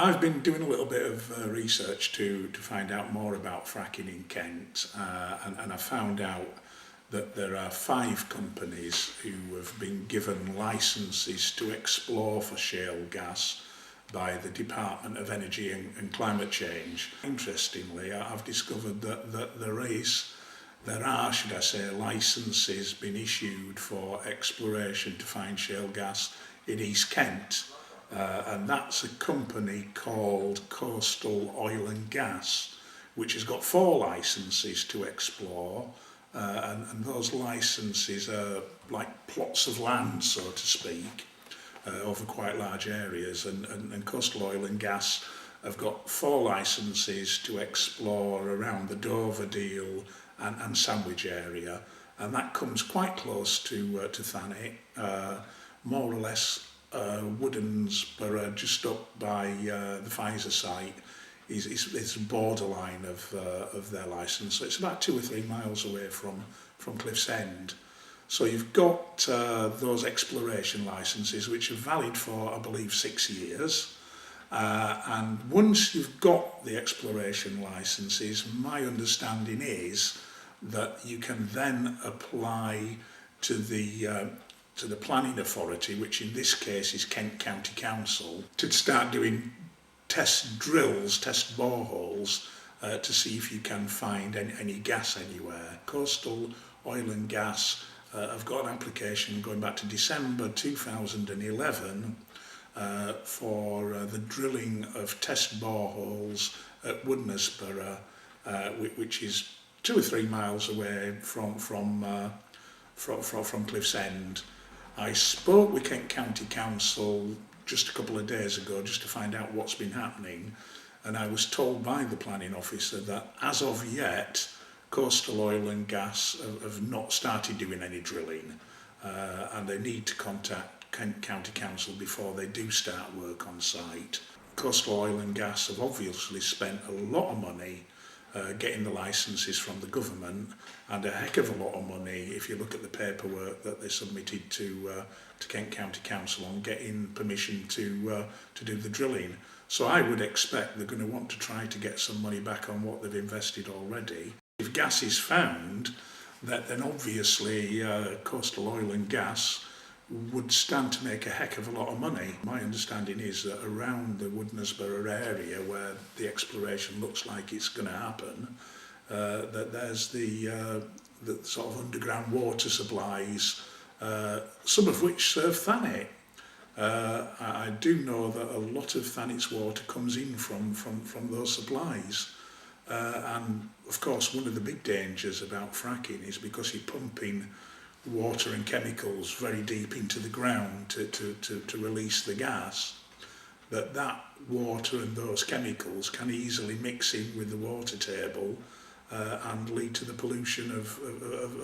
I've been doing a little bit of research to find out more about fracking in Kent, and I found out that there are 5 companies who have been given licences to explore for shale gas by the Department of Energy and Climate Change. Interestingly, I've discovered that there are, should I say, licences being issued for exploration to find shale gas in East Kent. And that's a company called Coastal Oil and Gas, which has got 4 licences to explore, and those licences are like plots of land, so to speak, over quite large areas, and Coastal Oil and Gas have got 4 licences to explore around the Dover Deal and Sandwich area, and that comes quite close to Thanet, more or less. Woodensborough, just up by the Pfizer site, is borderline of their licence. So it's about 2 or 3 miles away from Cliff's End. So you've got those exploration licences, which are valid for, I believe, 6 years. And once you've got the exploration licences, my understanding is that you can then apply to the planning authority, which in this case is Kent County Council, to start doing test drills, test boreholes, to see if you can find any gas anywhere. Coastal Oil and Gas have got an application going back to December 2011 for the drilling of test boreholes at Woodensborough, which is 2 or 3 miles away from Cliff's End. I spoke with Kent County Council just a couple of days ago just to find out what's been happening, and I was told by the planning officer that as of yet Coastal Oil and Gas have not started doing any drilling, and they need to contact Kent County Council before they do start work on site. Coastal Oil and Gas have obviously spent a lot of money getting the licences from the government, and a heck of a lot of money if you look at the paperwork that they submitted to Kent County Council on getting permission to do the drilling. So I would expect they're going to want to try to get some money back on what they've invested already. If gas is found, then obviously Coastal Oil and Gas would stand to make a heck of a lot of money. My understanding is that around the Woodensborough area, where the exploration looks like it's going to happen, that there's the sort of underground water supplies, some of which serve Thanet. I do know that a lot of Thanet's water comes in from those supplies. And of course, one of the big dangers about fracking is because you're pumping water and chemicals very deep into the ground to release the gas, that water and those chemicals can easily mix in with the water table and lead to the pollution of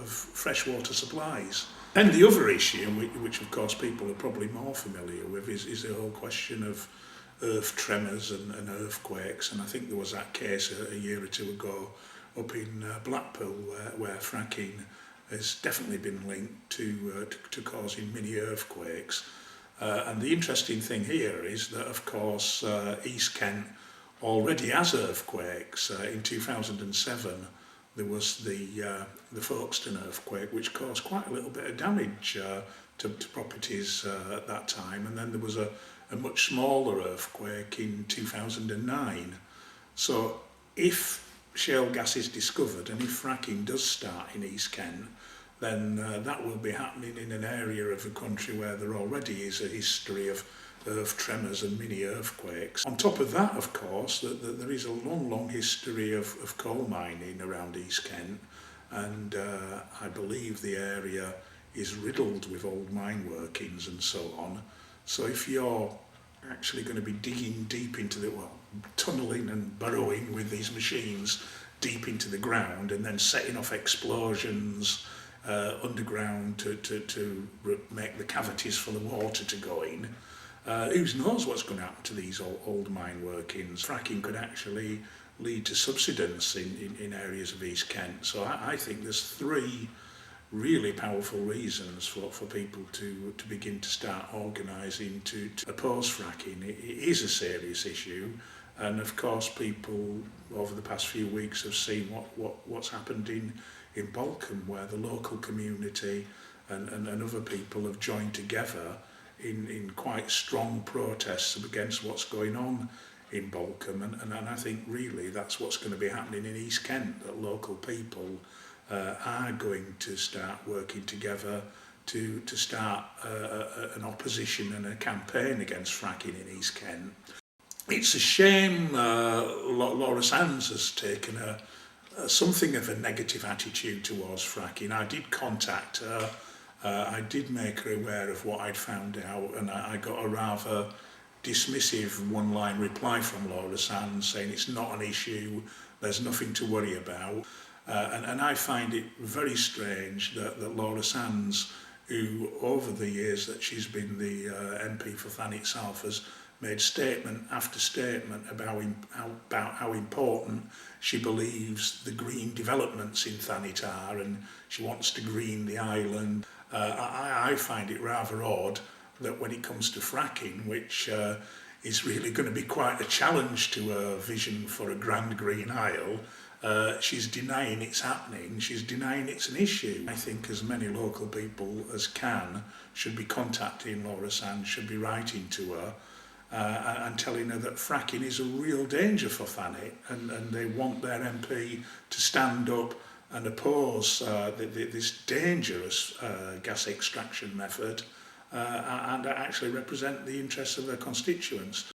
freshwater supplies. And the other issue, which of course people are probably more familiar with, is the whole question of earth tremors and earthquakes. And I think there was that case a year or 2 ago up in Blackpool where fracking has definitely been linked to causing mini earthquakes. And the interesting thing here is that, of course, East Kent already has earthquakes. In 2007, there was the Folkestone earthquake, which caused quite a little bit of damage to properties at that time. And then there was a much smaller earthquake in 2009. So if shale gas is discovered and if fracking does start in East Kent, then that will be happening in an area of the country where there already is a history of earth tremors and mini earthquakes. On top of that, of course, there is a long history of coal mining around East Kent, and I believe the area is riddled with old mine workings and so on. So if you're actually going to be digging deep into tunnelling and burrowing with these machines deep into the ground and then setting off explosions underground to make the cavities full of water to go in, who knows what's going to happen to these old mine workings. Fracking could actually lead to subsidence in areas of East Kent. So I think there's 3 really powerful reasons for people to begin to start organising to oppose fracking. It is a serious issue, and of course people over the past few weeks have seen what's happened in Balcombe, where the local community and other people have joined together in quite strong protests against what's going on in Balcombe, and I think really that's what's going to be happening in East Kent, that local people are going to start working together to start an opposition and a campaign against fracking in East Kent. It's a shame Laura Sands has taken something of a negative attitude towards fracking. I did contact her, I did make her aware of what I'd found out, and I got a rather dismissive one-line reply from Laura Sands saying it's not an issue, there's nothing to worry about. And I find it very strange that Laura Sands, who over the years that she's been the MP for Thanet South, has made statement after statement about how important she believes the green developments in Thanet are, and she wants to green the island. I find it rather odd that when it comes to fracking, which is really going to be quite a challenge to her vision for a grand green isle, she's denying it's happening, she's denying it's an issue. I think as many local people as can should be contacting Laura Sands, should be writing to her and telling her that fracking is a real danger for Thanet, and they want their MP to stand up and oppose this dangerous gas extraction method and actually represent the interests of their constituents.